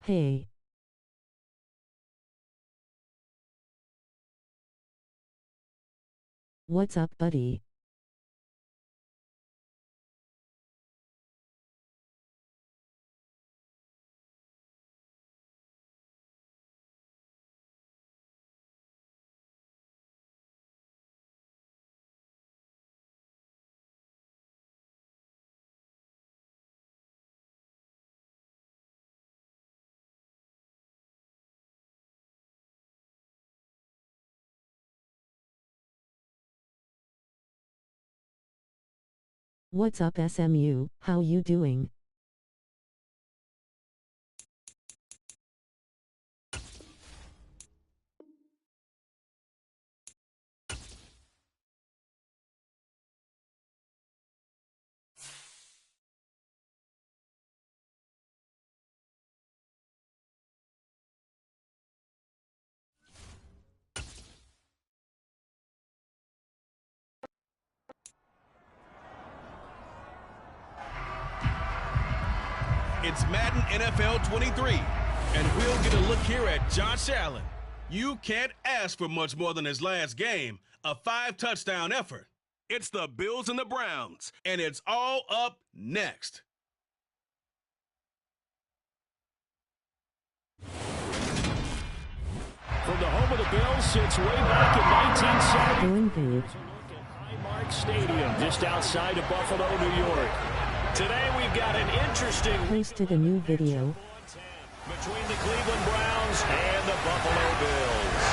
Hey. What's up, buddy? What's up, SMU? How you doing? It's Madden NFL 23, and we'll get a look here at Josh Allen. You can't ask for much more than his last game, a 5-touchdown effort. It's the Bills and the Browns, and it's all up next. From the home of the Bills since way back in 1970. Highmark Stadium, just outside of Buffalo, New York. Today we've got an interesting Posted a new video between the Cleveland Browns and the Buffalo Bills.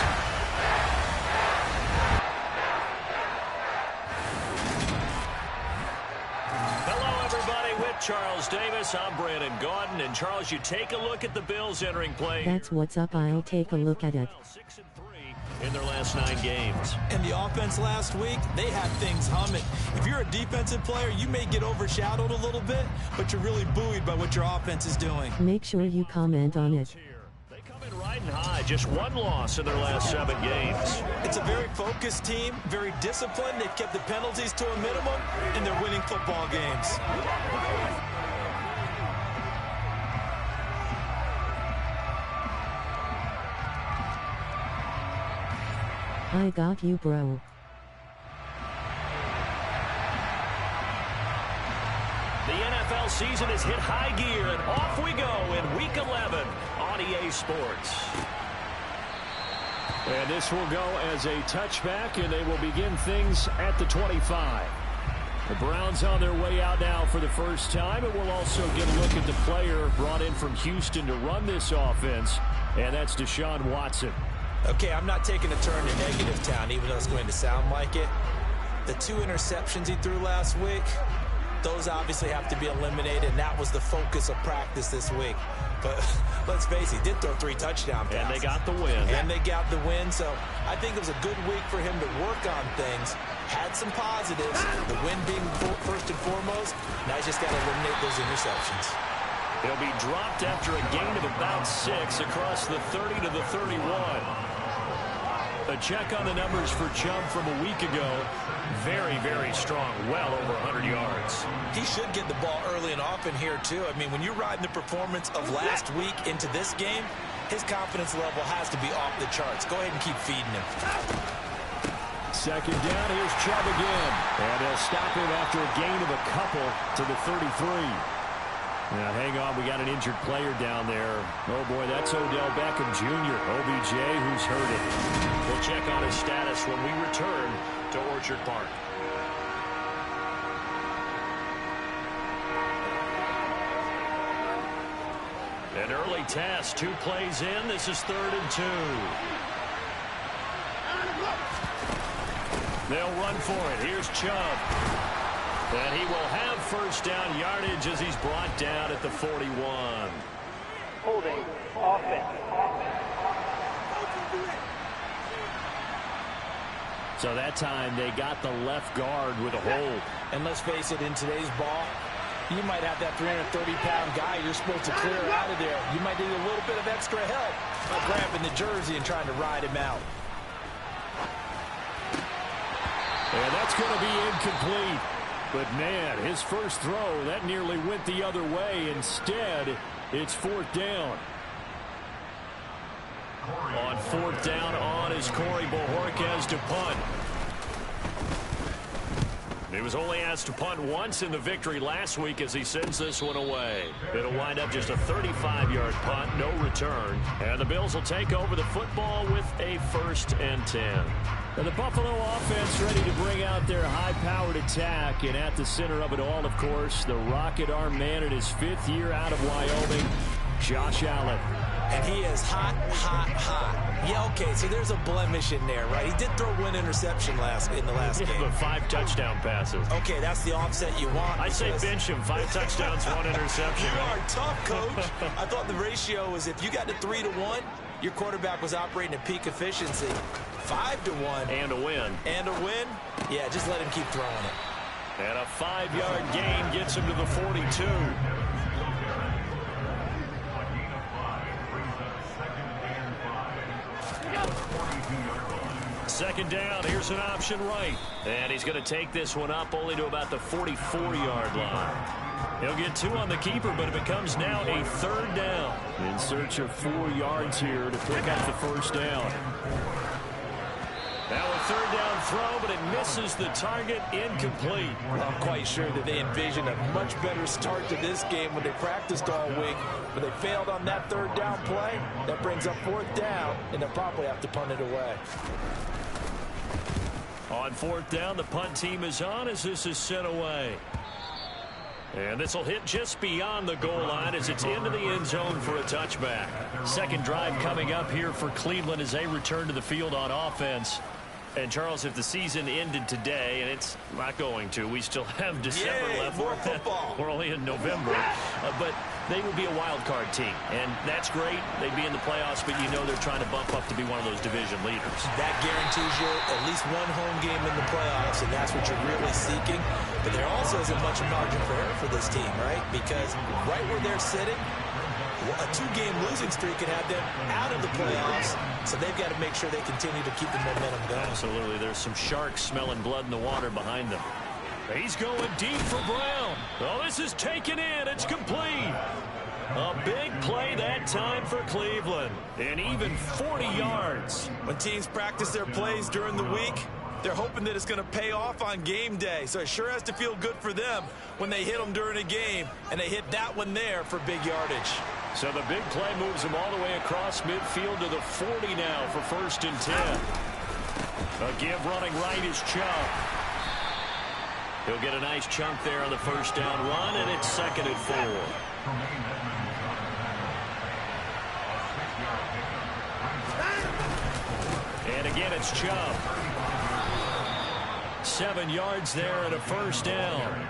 Hello, everybody. With Charles Davis, I'm Brandon Gaudin. And Charles, you take a look at the Bills entering play. That's what's up. I'll take a look at it. 6-3 in their last 9 games. And the offense last week, they had things humming. If you're a defensive player, you may get overshadowed a little bit, but you're really buoyed by what your offense is doing. Make sure you comment on it. They come in riding high, just 1 loss in their last 7 games. It's a very focused team, very disciplined. They've kept the penalties to a minimum, and they're winning football games. I got you, bro. The NFL season has hit high gear, and off we go in Week 11 on EA Sports. And this will go as a touchback, and they will begin things at the 25. The Browns on their way out now for the first time, and we'll also get a look at the player brought in from Houston to run this offense, and that's Deshaun Watson. Okay, I'm not taking a turn to negative town, even though it's going to sound like it. The 2 interceptions he threw last week, those obviously have to be eliminated, and that was the focus of practice this week. But let's face it, he did throw 3 touchdown passes. And they got the win. And they got the win, so I think it was a good week for him to work on things. Had some positives, the win being first and foremost. Now he's just got to eliminate those interceptions. He'll be dropped after a gain of about 6 across the 30 to the 31. A check on the numbers for Chubb from a week ago. Very, very strong. Well over 100 yards. He should get the ball early and often here, too. I mean, when you're riding the performance of last week into this game, his confidence level has to be off the charts. Go ahead and keep feeding him. Second down, here's Chubb again. And they'll stop him after a gain of a couple to the 33. Now, hang on, we got an injured player down there. Oh, boy, that's Odell Beckham Jr., OBJ, who's hurt it. We'll check on his status when we return to Orchard Park. An early test, 2 plays in. This is 3rd and 2. They'll run for it. Here's Chubb. And he will have first down yardage as he's brought down at the 41. Holding offense. So that time they got the left guard with a hold. And let's face it, in today's ball, you might have that 330-pound guy you're supposed to clear out of there. You might need a little bit of extra help by grabbing the jersey and trying to ride him out. And that's going to be incomplete. But, man, his first throw, that nearly went the other way. Instead, it's 4th down. On 4th down on is Corey Bojorquez to punt. He was only asked to punt once in the victory last week as he sends this one away. It'll wind up just a 35-yard punt, no return. And the Bills will take over the football with a 1st and 10. And the Buffalo offense ready to bring out their high-powered attack. And at the center of it all, of course, the rocket arm man in his 5th year out of Wyoming, Josh Allen. And he is hot, hot, hot. Yeah, okay, so there's a blemish in there, right? He did throw one interception in the last game. But 5 touchdown passes. Okay, that's the offset you want. I say bench him. 5 touchdowns, 1 interception. You are tough, Coach. I thought the ratio was if you got to 3-1, your quarterback was operating at peak efficiency. 5-1. And a win. And a win? Yeah, just let him keep throwing it. And a 5-yard gain gets him to the 42. Second down, here's an option right. And he's going to take this one up only to about the 44-yard line. He'll get 2 on the keeper, but it becomes now a 3rd down. In search of 4 yards here to pick up the 1st down. Now a 3rd down throw, but it misses the target, incomplete. Well, I'm quite sure that they envisioned a much better start to this game when they practiced all week, but they failed on that 3rd down play. That brings up 4th down, and they'll probably have to punt it away. On 4th down, the punt team is on as this is sent away. And this will hit just beyond the goal line as it's into the end zone for a touchback. Second drive coming up here for Cleveland as they return to the field on offense. And, Charles, if the season ended today, and it's not going to, we still have December left. More football. We're only in November. But they would be a wild card team, and that's great. They'd be in the playoffs, but you know they're trying to bump up to be one of those division leaders. That guarantees you at least one home game in the playoffs, and that's what you're really seeking. But there also isn't much margin for error for this team, right? Because right where they're sitting, a 2-game losing streak can have them out of the playoffs, so they've got to make sure they continue to keep the momentum going. Absolutely. There's some sharks smelling blood in the water behind them. He's going deep for Brown. Oh, this is taken in. It's complete. A big play that time for Cleveland. And even 40 yards. When teams practice their plays during the week, they're hoping that it's going to pay off on game day. So it sure has to feel good for them when they hit them during a game, and they hit that one there for big yardage. So the big play moves them all the way across midfield to the 40 now for 1st and 10. A give running right is Chubb. He'll get a nice chunk there on the 1st down run, and it's 2nd and 4. And again, it's Chubb. 7 yards there and a 1st down.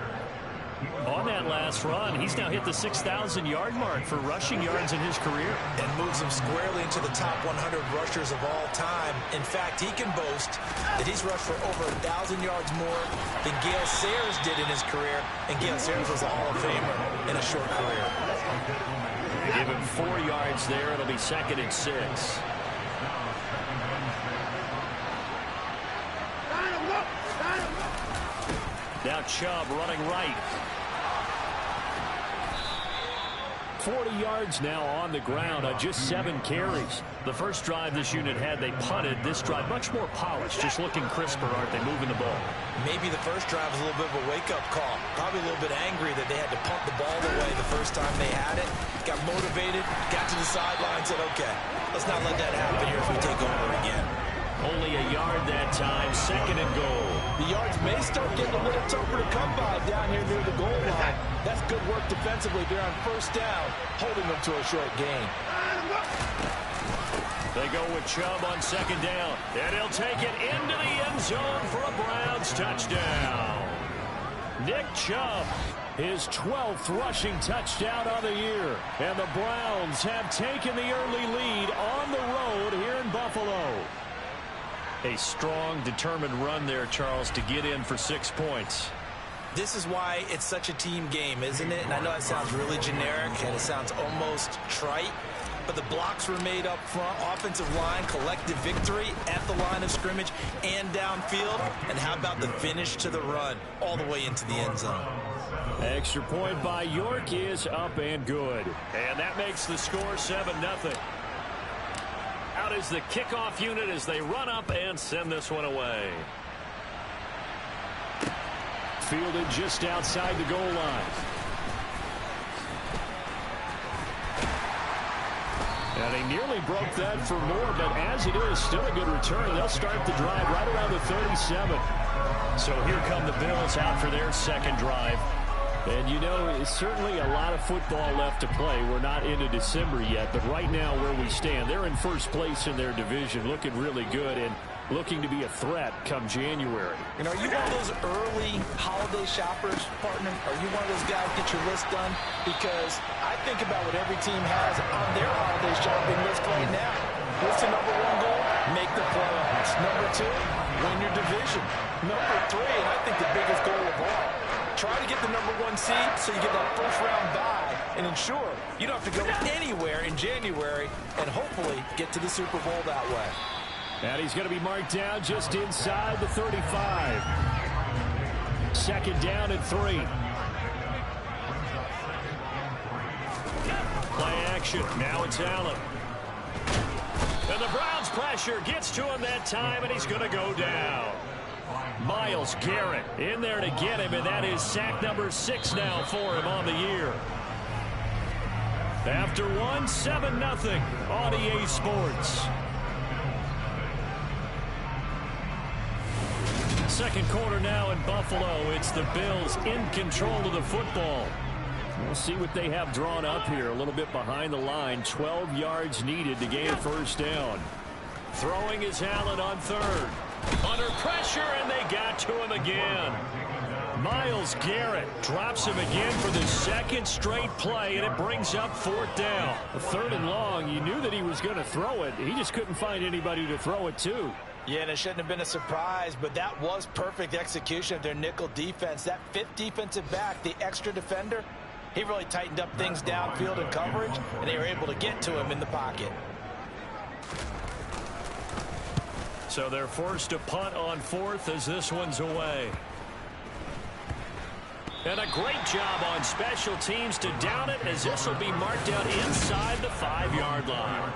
On that last run, he's now hit the 6,000-yard mark for rushing yards in his career. And moves him squarely into the top 100 rushers of all time. In fact, he can boast that he's rushed for over 1,000 yards more than Gale Sayers did in his career. And Gale Sayers was a Hall of Famer in a short career. Give him 4 yards there. It'll be 2nd and 6. Now Chubb running right. 40 yards now on the ground on just 7 carries. The first drive this unit had, they punted. This drive, much more polished, just looking crisper, aren't they, moving the ball? Maybe the first drive was a little bit of a wake-up call. Probably a little bit angry that they had to punt the ball away the first time they had it. Got motivated, got to the sideline, said, okay, let's not let that happen here if we take over again. Only a yard that time, 2nd and goal. The yards may start getting a little tougher to come by down here near the goal line. That's good work defensively there on 1st down, holding them to a short gain. They go with Chubb on 2nd down, and he'll take it into the end zone for a Browns touchdown. Nick Chubb, his 12th rushing touchdown of the year. And the Browns have taken the early lead on the road here in Buffalo. A strong, determined run there, Charles, to get in for 6 points. This is why it's such a team game, isn't it? And I know it sounds really generic and it sounds almost trite, but the blocks were made up front, offensive line, collective victory at the line of scrimmage and downfield. And how about the finish to the run all the way into the end zone? Extra point by York is up and good. And that makes the score 7-0. Out out is the kickoff unit as they run up and send this one away. Fielded just outside the goal line. And he nearly broke that for more, but as it is, still a good return. They'll start the drive right around the 37. So here come the Bills out for their second drive. And, you know, it's certainly a lot of football left to play. We're not into December yet, but right now where we stand, they're in first place in their division, looking really good and looking to be a threat come January. And are you one of those early holiday shoppers, partner? Are you one of those guys get your list done? Because I think about what every team has on their holiday shopping list right now. What's the number one goal? Make the playoffs. Number two, win your division. Number three, and I think the biggest goal of all, try to get the number one seed so you get that first round bye and ensure you don't have to go anywhere in January and hopefully get to the Super Bowl that way. And he's going to be marked down just inside the 35. Second down and 3. Play action. Now it's Allen. And the Browns pressure gets to him that time, and he's going to go down. Myles Garrett in there to get him, and that is sack number 6 now for him on the year. After one, 7-0 on EA Sports. Second quarter now in Buffalo. It's the Bills in control of the football. We'll see what they have drawn up here. A little bit behind the line. 12 yards needed to gain first down. Throwing is Allen on third. Under pressure, and they got to him again. Myles Garrett drops him again for the second straight play, and it brings up fourth down. A third and long. You knew that he was going to throw it. He just couldn't find anybody to throw it to. Yeah, and it shouldn't have been a surprise, but that was perfect execution of their nickel defense. That fifth defensive back, the extra defender, he really tightened up things downfield in coverage, and they were able to get to him in the pocket. So they're forced to punt on fourth as this one's away. And a great job on special teams to down it as this will be marked out inside the 5-yard line.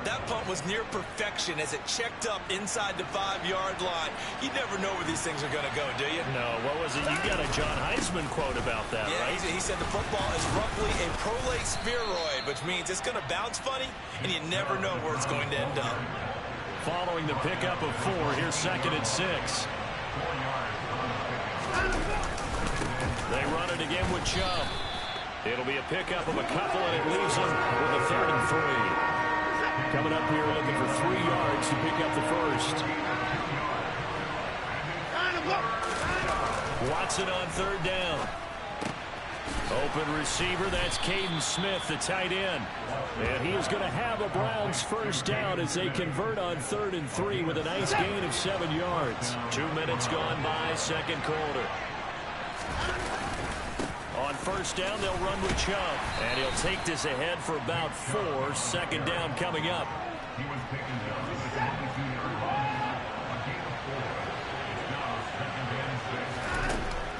That punt was near perfection as it checked up inside the 5-yard line. You never know where these things are going to go, do you? No, what was it? You got a John Heisman quote about that, yeah, right? He said the football is roughly a prolate spheroid, which means it's going to bounce funny, and you never know where it's going to end up. Following the pickup of 4, here's second and 6. They run it again with Chubb. It'll be a pickup of a couple, and it leaves them with a 3rd and 3. Coming up here looking for 3 yards to pick up the first. Watson on 3rd down. Open receiver, that's Caden Smith, the tight end. And he is going to have a Browns first down as they convert on 3rd and 3 with a nice gain of 7 yards. 2 minutes gone by, second quarter. On first down, they'll run with Chubb. And he'll take this ahead for about 4. Second down coming up.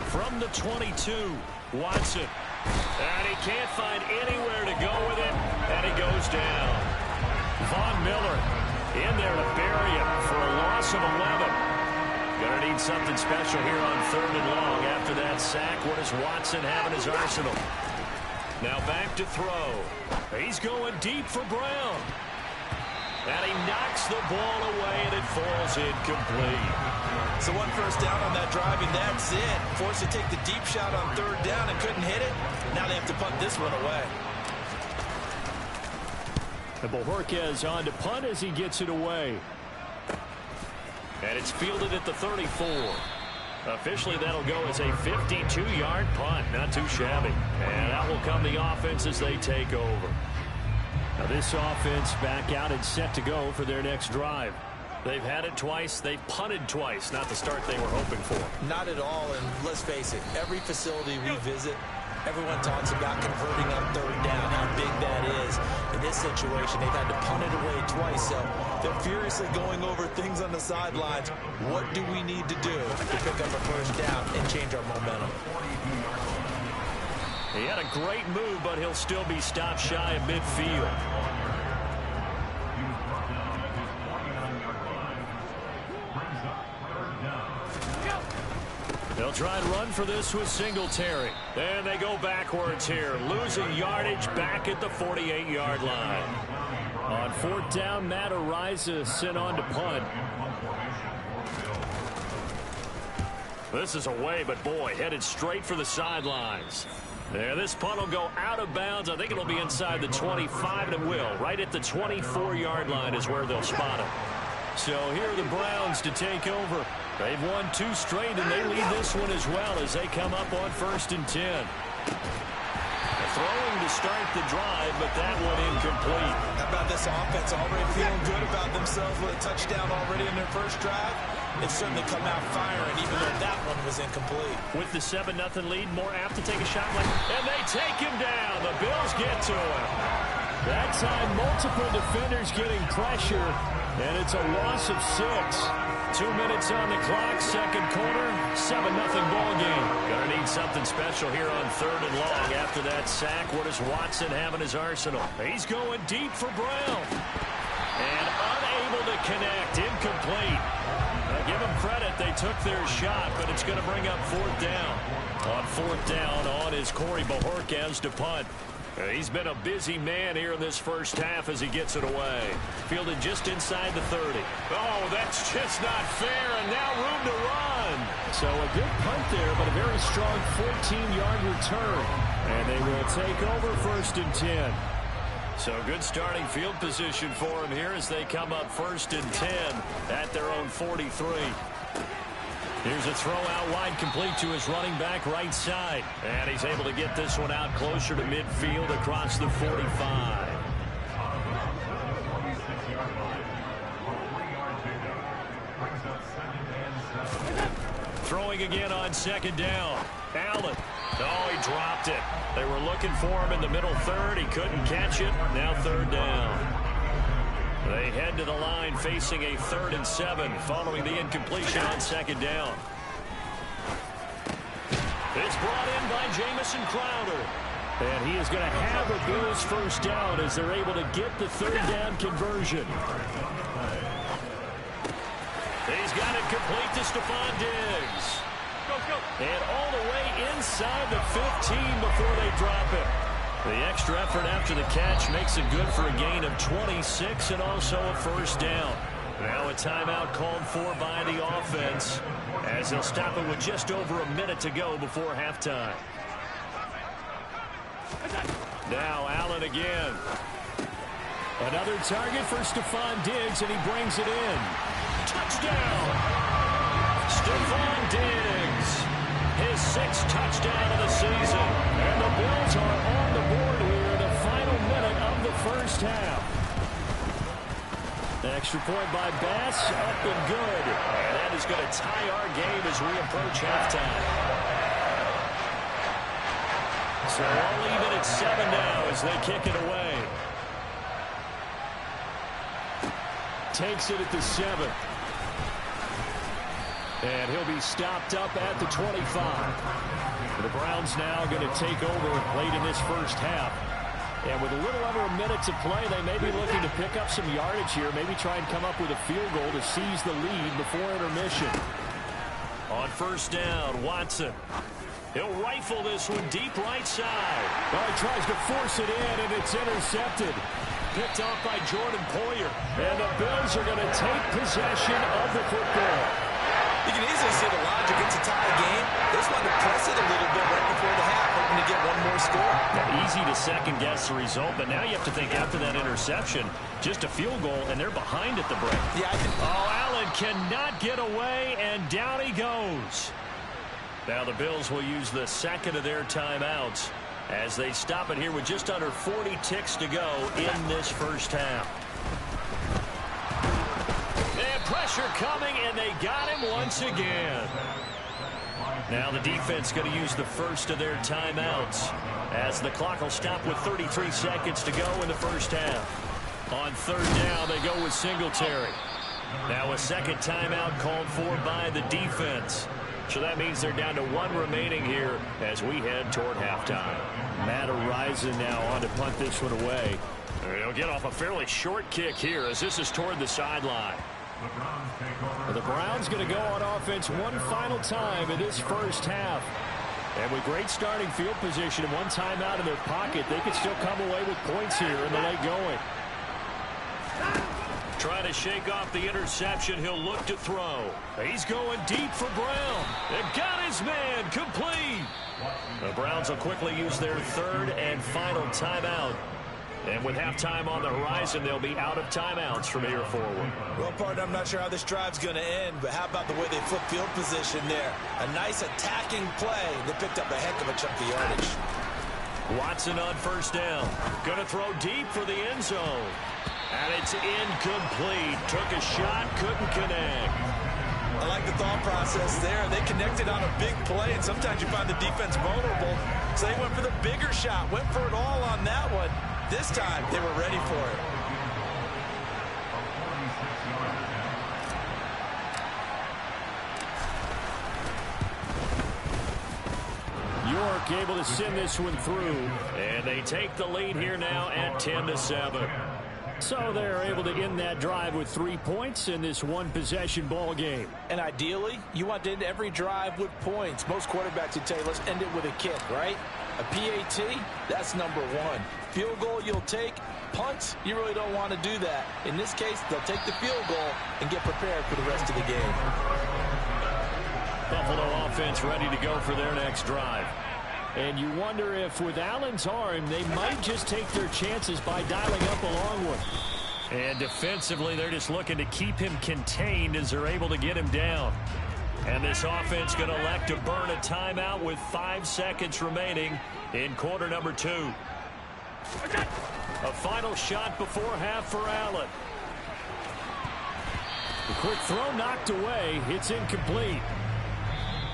From the 22, Watson. And he can't find anywhere to go with it. And he goes down. Von Miller in there to bury him for a loss of 11. Gonna need something special here on 3rd and long. After that sack, what does Watson have in his arsenal? Now back to throw. He's going deep for Brown. And he knocks the ball away, and it falls incomplete. So 1 first down on that drive, and that's it. Forced to take the deep shot on 3rd down and couldn't hit it. Now they have to punt this one away. And Bojorquez on to punt as he gets it away. And it's fielded at the 34. Officially, that'll go as a 52-yard punt. Not too shabby. And that will come the offense as they take over. Now this offense back out and set to go for their next drive. They've had it twice. They've punted twice. Not the start they were hoping for. Not at all. And let's face it, every facility we visit, everyone talks about converting on 3rd down, how big that is. In this situation, they've had to punt it away twice, so they're furiously going over things on the sidelines. What do we need to do to pick up a first down and change our momentum? He had a great move, but he'll still be stopped shy of midfield. They'll try and run for this with Singletary. And they go backwards here, losing yardage back at the 48-yard line. On fourth down, Matt Ariza sent on to punt. This is away, but boy, headed straight for the sidelines. There, this punt will go out of bounds. I think it'll be inside the 25, and it will. Right at the 24-yard line is where they'll spot it. So here are the Browns to take over. They've won 2 straight, and they lead this one as well as they come up on 1st and 10. Throwing to start the drive, but that one incomplete. How about this offense already feeling good about themselves with a touchdown already in their first drive? It's certainly come out firing, even though that one was incomplete. With the 7-0 lead, more apt to take a shot. And they take him down. The Bills get to him. That time, multiple defenders getting pressure, and it's a loss of 6. 2 minutes on the clock, second quarter, 7-0 ball game. Gonna need something special here on 3rd and long. After that sack, what does Watson have in his arsenal? He's going deep for Brown. And unable to connect, incomplete. Now give them credit, they took their shot, but it's gonna bring up 4th down. On 4th down, on is Corey Bojorquez to punt. He's been a busy man here in this first half as he gets it away. Fielded just inside the 30. Oh, that's just not fair, and now room to run. So a good punt there, but a very strong 14-yard return. And they will take over 1st and 10. So good starting field position for him here as they come up 1st and 10 at their own 43. Here's a throw out wide, complete to his running back right side. And he's able to get this one out closer to midfield across the 45. Throwing again on 2nd down. Allen. Oh, he dropped it. They were looking for him in the middle 3rd. He couldn't catch it. Now 3rd down. They head to the line facing a 3rd and 7 following the incompletion on 2nd down. It's brought in by Jamison Crowder. And he is going to have a Bills first down as they're able to get the 3rd down conversion. He's got it complete to Stephon Diggs. And all the way inside the 15 before they drop it. The extra effort after the catch makes it good for a gain of 26 and also a first down. Now a timeout called for by the offense as they'll stop it with just over a minute to go before halftime. Now Allen again. Another target for Stephon Diggs, and he brings it in. Touchdown! Stephon Diggs, his 6th touchdown of the season. And the Bills are on the board here in the final minute of the first half. Extra point by Bass, up and good. And that is going to tie our game as we approach halftime. So all even at 7 now as they kick it away. Takes it at the 7. And he'll be stopped up at the 25. The Browns now going to take over late in this first half. And with a little under a minute to play, they may be looking to pick up some yardage here, maybe try and come up with a field goal to seize the lead before intermission. On first down, Watson. He'll rifle this one deep right side. Well, he tries to force it in, and it's intercepted. Picked off by Jordan Poyer. And the Bills are going to take possession of the football. You can easily see the logic. It's a tie game. They just wanted to press it a little bit right before the half, hoping to get one more score. Now, easy to second-guess the result, but now you have to think after that interception, just a field goal, and they're behind at the break. Yeah, Allen cannot get away, and down he goes. Now the Bills will use the second of their timeouts as they stop it here with just under 40 ticks to go in this first half. And pressure coming, and they got him once again. Now the defense going to use the first of their timeouts as the clock will stop with 33 seconds to go in the first half. On third down, they go with Singletary. Now a second timeout called for by the defense. So that means they're down to one remaining here as we head toward halftime. Matt Ariza now on to punt this one away. He'll get off a fairly short kick here as this is toward the sideline. The Browns going to go on offense one final time in this first half. And with great starting field position and one timeout in their pocket, they could still come away with points here in the late going. Trying to shake off the interception. He'll look to throw. He's going deep for Brown. They got his man complete. The Browns will quickly use their third and final timeout. And with halftime on the horizon, they'll be out of timeouts from here forward. Well, partner, I'm not sure how this drive's going to end, but how about the way they flip field position there? A nice attacking play. They picked up a heck of a chunk of yardage. Watson on first down. Going to throw deep for the end zone. And it's incomplete. Took a shot, couldn't connect. I like the thought process there. They connected on a big play, and sometimes you find the defense vulnerable. So they went for the bigger shot, went for it all on that one. This time, they were ready for it. York able to send this one through, and they take the lead here now at 10-7. So they're able to end that drive with 3 points in this one-possession ball game. And ideally, you want to end every drive with points. Most quarterbacks would tell you, let's end it with a kick, right? A PAT, that's number one. Field goal you'll take. Punts, you really don't want to do that. In this case, they'll take the field goal and get prepared for the rest of the game. Buffalo offense ready to go for their next drive. And you wonder if with Allen's arm, they might just take their chances by dialing up a long one. And defensively, they're just looking to keep him contained as they're able to get him down. And this offense going to elect to burn a timeout with 5 seconds remaining in quarter number 2. A final shot before half for Allen. The quick throw knocked away. It's incomplete.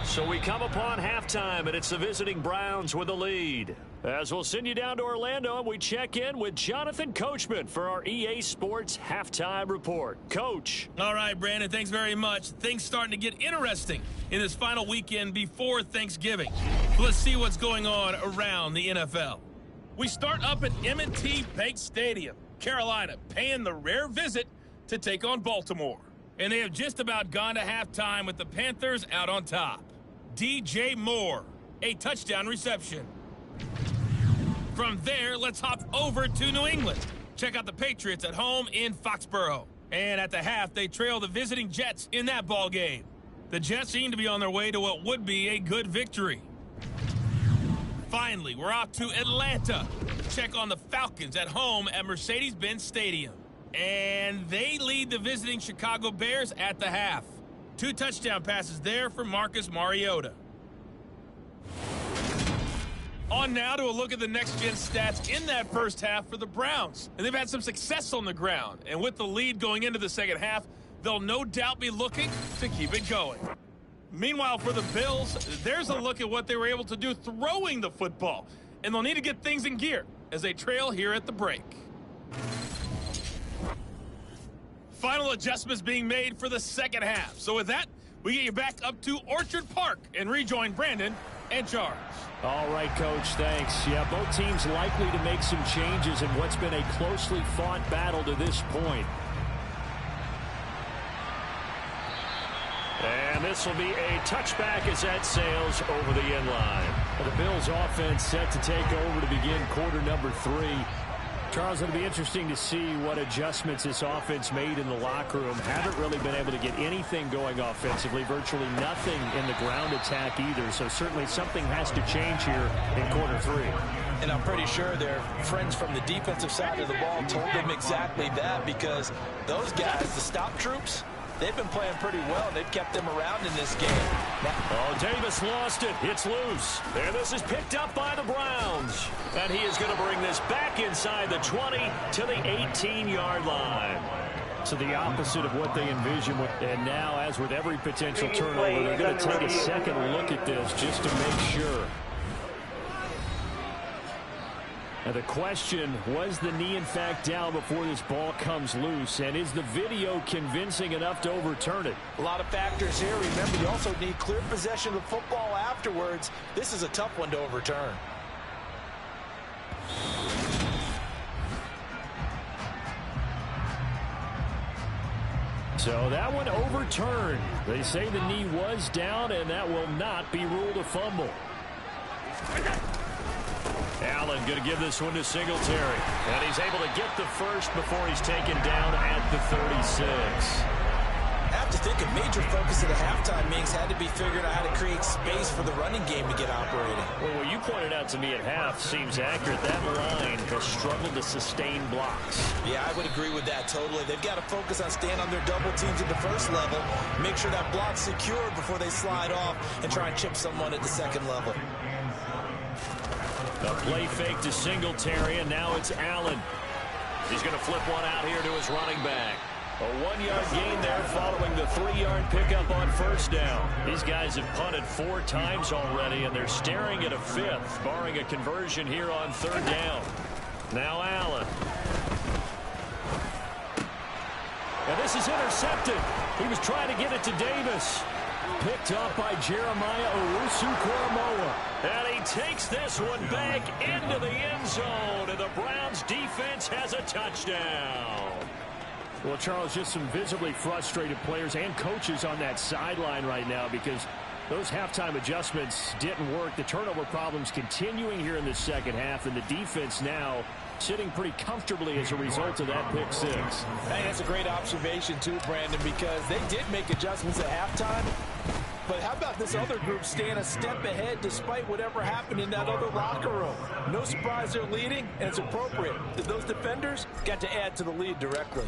So we come upon halftime, and it's the visiting Browns with the lead. As we'll send you down to Orlando, and we check in with Jonathan Coachman for our EA Sports Halftime Report. Coach. All right, Brandon, thanks very much. Things starting to get interesting in this final weekend before Thanksgiving. Let's see what's going on around the NFL. We start up at M&T Bank Stadium, Carolina, paying the rare visit to take on Baltimore. And they have just about gone to halftime with the Panthers out on top. DJ Moore, a touchdown reception. From there, let's hop over to New England. Check out the Patriots at home in Foxborough. And at the half, they trail the visiting Jets in that ball game. The Jets seem to be on their way to what would be a good victory. Finally, we're off to Atlanta. Check on the Falcons at home at Mercedes-Benz Stadium. And they lead the visiting Chicago Bears at the half. 2 touchdown passes there for Marcus Mariota. On now to a look at the next-gen stats in that first half for the Browns. And they've had some success on the ground. And with the lead going into the second half, they'll no doubt be looking to keep it going. Meanwhile, for the Bills, there's a look at what they were able to do throwing the football. And they'll need to get things in gear as they trail here at the break. Final adjustments being made for the second half. So with that, we get you back up to Orchard Park and rejoin Brandon and Charles. All right, Coach, thanks. Yeah, both teams likely to make some changes in what's been a closely fought battle to this point. And this will be a touchback as that sails over the end line. The Bills offense set to take over to begin quarter number 3. Charles, it'll be interesting to see what adjustments this offense made in the locker room. Haven't really been able to get anything going offensively, virtually nothing in the ground attack either. So certainly something has to change here in quarter 3. And I'm pretty sure their friends from the defensive side of the ball told them exactly that, because those guys, the stop troops, they've been playing pretty well. They've kept them around in this game. Oh, Davis lost it. It's loose. And this is picked up by the Browns. And he is going to bring this back inside the 20 to the 18-yard line. So the opposite of what they envisioned. And now, as with every potential turnover, they're going to take a second look at this just to make sure. Now the question, was the knee in fact down before this ball comes loose? And is the video convincing enough to overturn it? A lot of factors here. Remember, you also need clear possession of the football afterwards. This is a tough one to overturn. So that one overturned. They say the knee was down, and that will not be ruled a fumble. Allen going to give this one to Singletary. And he's able to get the first before he's taken down at the 36. I have to think a major focus of the halftime meetings had to be figuring out how to create space for the running game to get operating. Well, what you pointed out to me at half seems accurate. That line has struggled to sustain blocks. Yeah, I would agree with that totally. They've got to focus on staying on their double teams at the first level, make sure that block's secured before they slide off and try and chip someone at the second level. A play fake to Singletary, and now it's Allen. He's going to flip one out here to his running back. A 1-yard gain there following the 3-yard pickup on first down. These guys have punted 4 times already, and they're staring at a 5th, barring a conversion here on 3rd down. Now Allen. And this is intercepted. He was trying to get it to Davis. Picked up by Jeremiah Owusu-Koramoah. And he takes this one back into the end zone, and the Browns defense has a touchdown. Well, Charles, just some visibly frustrated players and coaches on that sideline right now because those halftime adjustments didn't work. The turnover problems continuing here in the second half, and the defense now sitting pretty comfortably as a result of that pick 6. Hey, that's a great observation too, Brandon, because they did make adjustments at halftime. But how about this other group staying a step ahead despite whatever happened in that other locker room? No surprise they're leading, and it's appropriate. Those defenders got to add to the lead directly.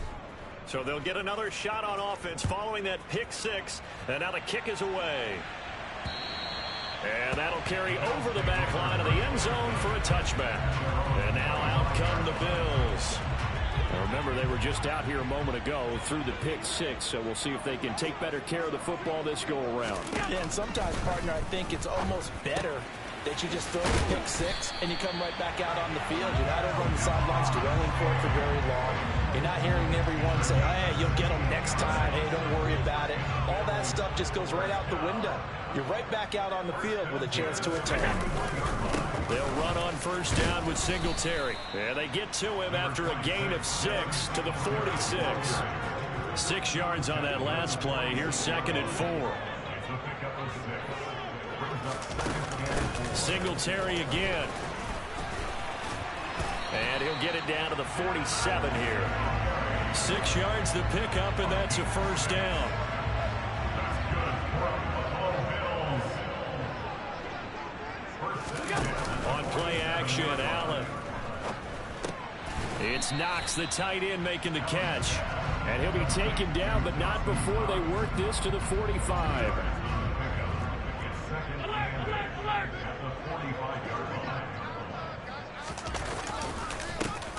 So they'll get another shot on offense following that pick 6, and now the kick is away. And that'll carry over the back line of the end zone for a touchback. And now out come the Bills. Now remember, they were just out here a moment ago through the pick 6, so we'll see if they can take better care of the football this go-around. Yeah, and sometimes, partner, I think it's almost better that you just throw the pick 6 and you come right back out on the field. You're not over on the sidelines dwelling for it for very long. You're not hearing everyone say, hey, you'll get them next time. Hey, don't worry about it. All that stuff just goes right out the window. You're right back out on the field with a chance to attack. They'll run on first down with Singletary. And they get to him after a gain of 6 to the 46. 6 yards on that last play. Here's 2nd and 4. Singletary again. And he'll get it down to the 47 here. 6 yards to pick up, and that's a first down. On play action, Allen. It's Knox, the tight end, making the catch. And he'll be taken down, but not before they work this to the 45.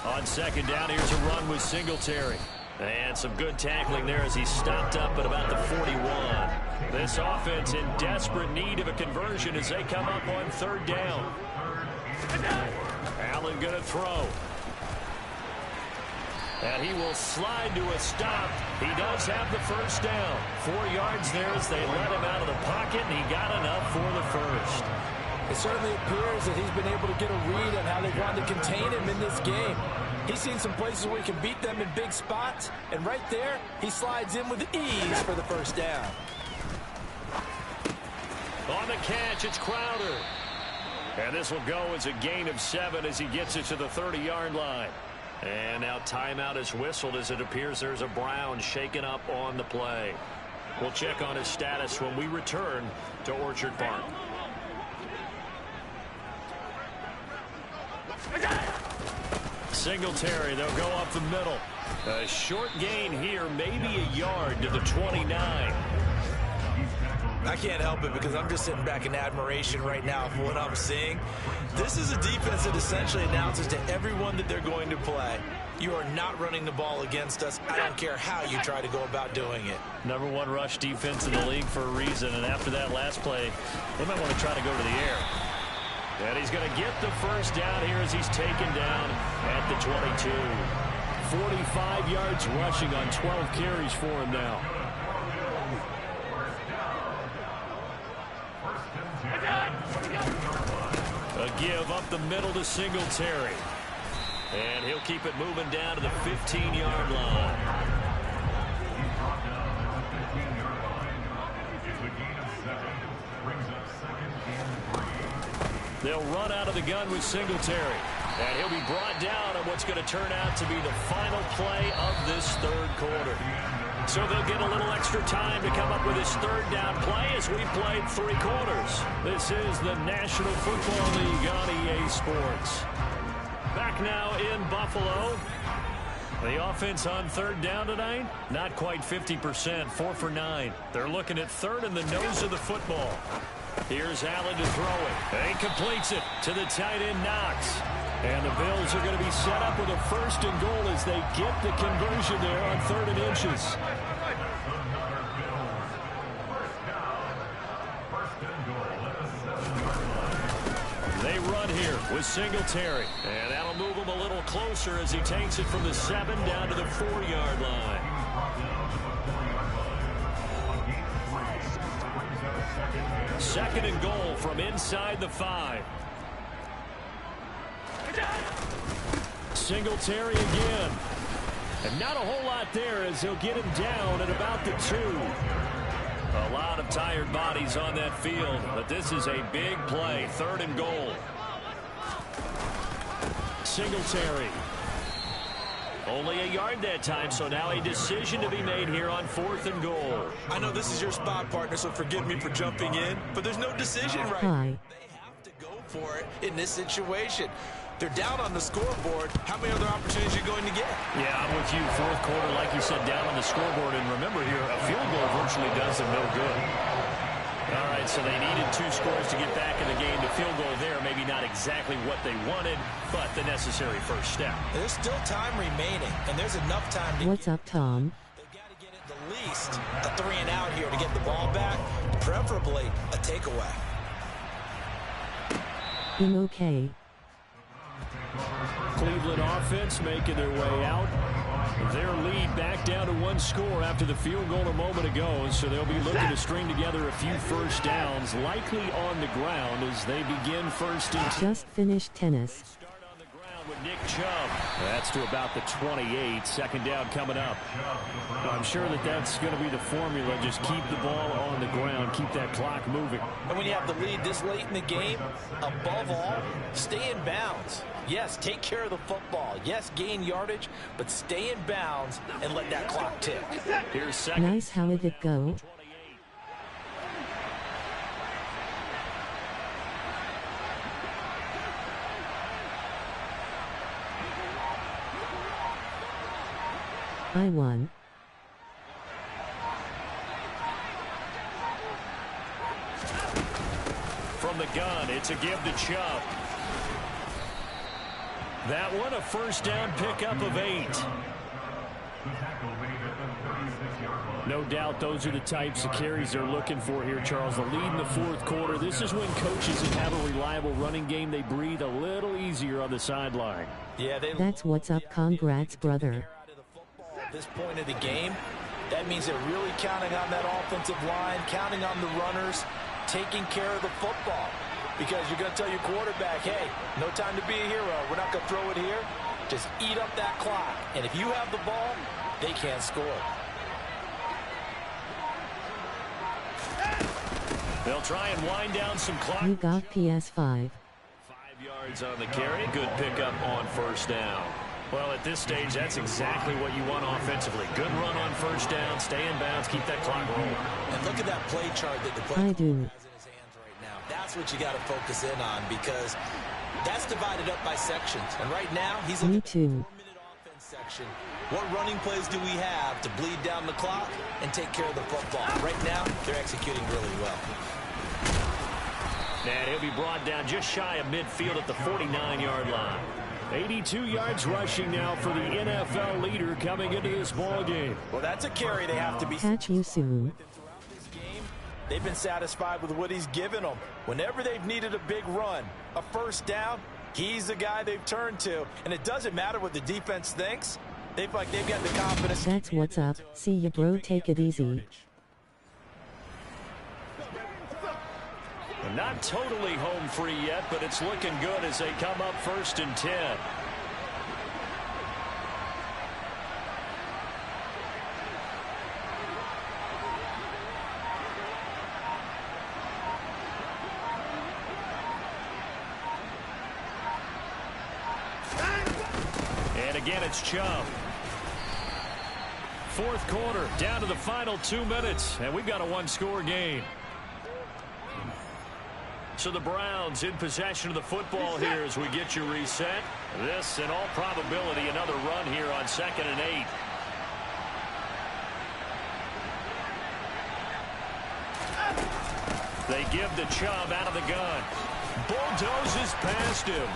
On 2nd down, here's a run with Singletary. And some good tackling there as he stopped up at about the 41. This offense in desperate need of a conversion as they come up on 3rd down. Allen going to throw. And he will slide to a stop. He does have the first down. 4 yards there as they let him out of the pocket, and he got enough for the first. It certainly appears that he's been able to get a read on how they wanted to contain him in this game. He's seen some places where he can beat them in big spots, and right there, he slides in with ease for the first down. On the catch, it's Crowder. And this will go as a gain of 7 as he gets it to the 30-yard line. And now timeout is whistled as it appears there's a Brown shaken up on the play. We'll check on his status when we return to Orchard Park. Singletary, they'll go up the middle. A short gain here, maybe a yard to the 29. I can't help it because I'm just sitting back in admiration right now for what I'm seeing. This is a defense that essentially announces to everyone that they're going to play, you are not running the ball against us. I don't care how you try to go about doing it. #1 rush defense in the league for a reason, and after that last play, they might want to try to go to the air. And he's going to get the first down here as he's taken down at the 22. 45 yards rushing on 12 carries for him now. A give up the middle to Singletary. And he'll keep it moving down to the 15-yard line. They'll run out of the gun with Singletary. And he'll be brought down on what's going to turn out to be the final play of this third quarter. So they'll get a little extra time to come up with this third down play as we played 3 quarters. This is the National Football League on EA Sports. Back now in Buffalo. The offense on third down tonight, not quite 50%, 4 for 9. They're looking at third in the nose of the football. Here's Allen to throw it. And he completes it to the tight end, Knox. And the Bills are going to be set up with a 1st and goal as they get the conversion there on 3rd and inches. They run here with Singletary. And that'll move him a little closer as he takes it from the 7 down to the 4-yard line. Second and goal from inside the 5. Singletary again. And not a whole lot there as he'll get him down at about the 2. A lot of tired bodies on that field, but this is a big play. 3rd and goal. Singletary. Only a yard that time, so now a decision to be made here on 4th and goal. I know this is your spot, partner, so forgive me for jumping in, but there's no decision right now. They have to go for it in this situation. They're down on the scoreboard. How many other opportunities are you going to get? Yeah, I'm with you. 4th quarter, like you said, down on the scoreboard. And remember here, a field goal virtually does them no good. All right, so they needed 2 scores to get back in the game. The field goal there, maybe not exactly what they wanted, but the necessary first step. There's still time remaining, and there's enough time to What's up, Tom? They've got to get at the least a 3 and out here to get the ball back, preferably a takeaway. I'm okay. Cleveland offense making their way out. Their lead back down to 1 score after the field goal a moment ago, so they'll be looking to string together a few first downs, likely on the ground as they begin 1st and 10. Just finished tennis. Start on the ground with Nick Chubb. That's to about the 28. 2nd down coming up. I'm sure that's going to be the formula. Just keep the ball on the ground, keep that clock moving. And when you have the lead this late in the game, above all, stay in bounds. Yes, take care of the football. Yes, gain yardage, but stay in bounds and let that clock tick. Here's 2nd. Nice, how did it go? I won. From the gun, it's a give to Chubb. That one, a 1st down pickup of 8. No doubt those are the types of carries they're looking for here, Charles. The lead in the 4th quarter. This is when coaches that have a reliable running game, they breathe a little easier on the sideline. Yeah, That's what's up. Congrats, brother. At this point of the game, that means they're really counting on that offensive line, counting on the runners, taking care of the football. Because you're going to tell your quarterback, hey, no time to be a hero. We're not going to throw it here. Just eat up that clock. And if you have the ball, they can't score. They'll try and wind down some clock. You got PS5. 5 yards on the carry. Good pickup on 1st down. Well, at this stage, that's exactly what you want offensively. Good run on 1st down. Stay in bounds. Keep that clock rolling. And look at that play chart that the play I do. That's what you got to focus in on because that's divided up by sections. And right now, he's Me in the too. 4-minute offense section. What running plays do we have to bleed down the clock and take care of the football? Right now, they're executing really well. And he'll be brought down just shy of midfield at the 49-yard line. 82 yards rushing now for the NFL leader coming into this ball game. Well, that's a carry they have to be. Catch you soon. They've been satisfied with what he's given them. Whenever they've needed a big run, a 1st down, he's the guy they've turned to. And it doesn't matter what the defense thinks. They've got the confidence. That's what's up. See ya, bro. Take it easy. Not totally home free yet, but it's looking good as they come up 1st and 10. again, it's Chubb. Fourth quarter, down to the final 2 minutes, and we've got a one-score game. So the Browns in possession of the football here as we get you reset. This, in all probability, another run here on 2nd and 8. They give the Chubb out of the gun. Bulldozes past him.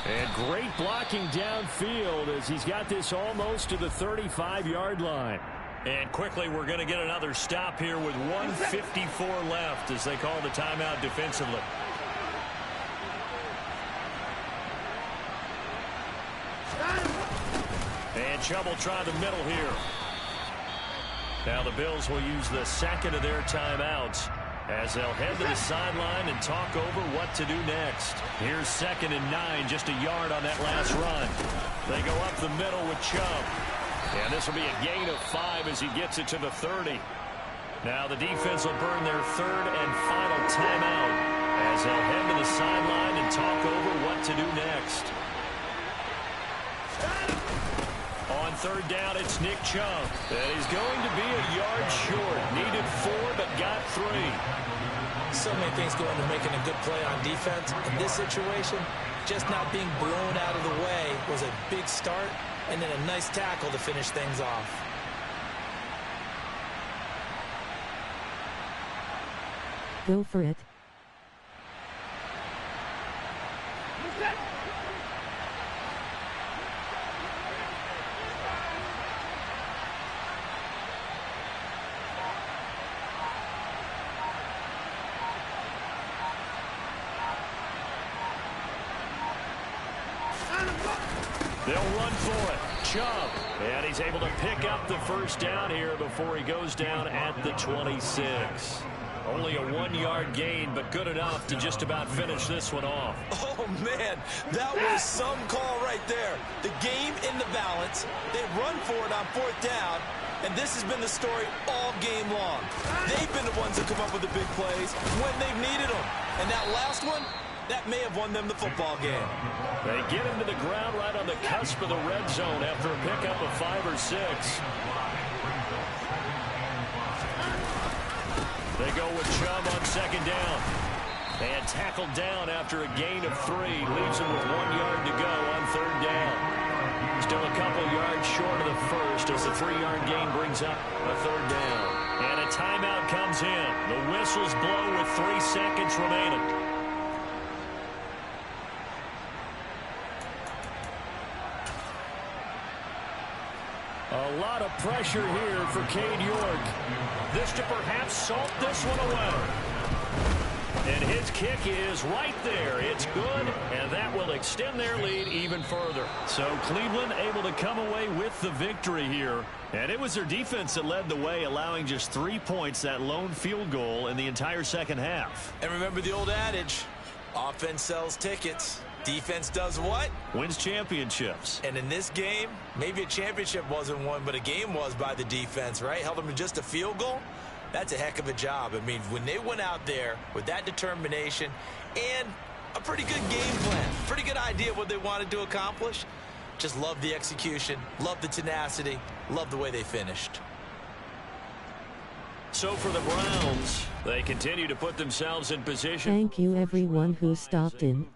And great blocking downfield as he's got this almost to the 35-yard line. And quickly, we're going to get another stop here with 1:54 left as they call the timeout defensively. And Chubb will try the middle here. Now the Bills will use the second of their timeouts as they'll head to the sideline and talk over what to do next. Here's 2nd and 9, just a yard on that last run. They go up the middle with Chubb. And this will be a gain of 5 as he gets it to the 30. Now the defense will burn their third and final timeout as they'll head to the sideline and talk over what to do next. On third down, it's Nick Chubb. And he's going to be a yard short. Needed 4, but got 3. So many things go into making a good play on defense. In this situation, just not being blown out of the way was a big start, and then a nice tackle to finish things off. Go for it. They'll run for it. Chubb. And he's able to pick up the first down here before he goes down at the 26. Only a 1-yard gain, but good enough to just about finish this one off. Oh, man, that was some call right there. The game in the balance. They run for it on 4th down, and this has been the story all game long. They've been the ones that come up with the big plays when they've needed them. And that last one, that may have won them the football game. They get him to the ground right on the cusp of the red zone after a pickup of 5 or 6. They go with Chubb on 2nd down. And tackled down after a gain of 3. Leaves him with 1 yard to go on 3rd down. Still a couple yards short of the first as the 3-yard gain brings up a 3rd down. And a timeout comes in. The whistles blow with 3 seconds remaining. A lot of pressure here for Cade York. This to perhaps salt this one away. And his kick is right there. It's good, and that will extend their lead even further. So Cleveland able to come away with the victory here. And it was their defense that led the way, allowing just 3 points, that lone field goal in the entire second half. And remember the old adage, offense sells tickets. Defense does what? Wins championships. And in this game, maybe a championship wasn't won, but a game was by the defense, right? Held them to just a field goal. That's a heck of a job. I mean, when they went out there with that determination and a pretty good game plan, pretty good idea of what they wanted to accomplish, just love the execution, love the tenacity, love the way they finished. So for the Browns, they continue to put themselves in position. Thank you everyone who stopped in.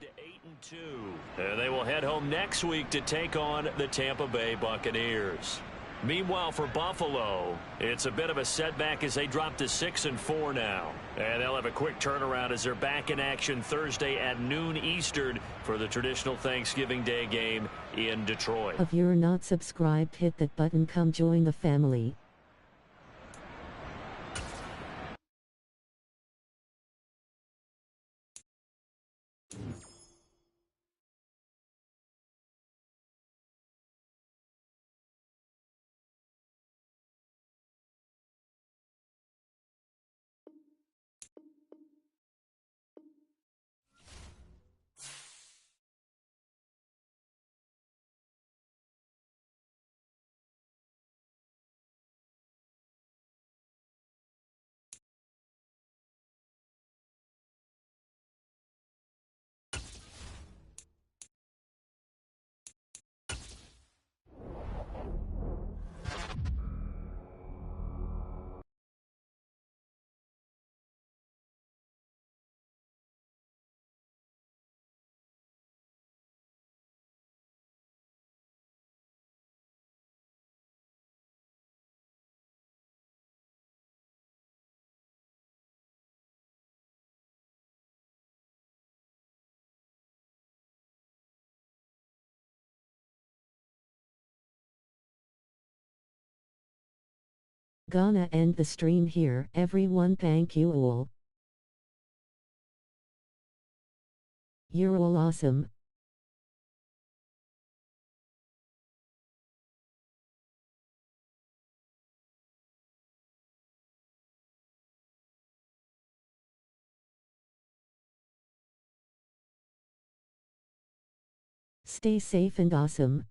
And they will head home next week to take on the Tampa Bay Buccaneers. Meanwhile, for Buffalo, it's a bit of a setback as they drop to 6-4 now. And they'll have a quick turnaround as they're back in action Thursday at noon Eastern for the traditional Thanksgiving Day game in Detroit. If you're not subscribed, hit that button. Come join the family. Gonna end the stream here. Everyone, thank you all. You're all awesome. Stay safe and awesome.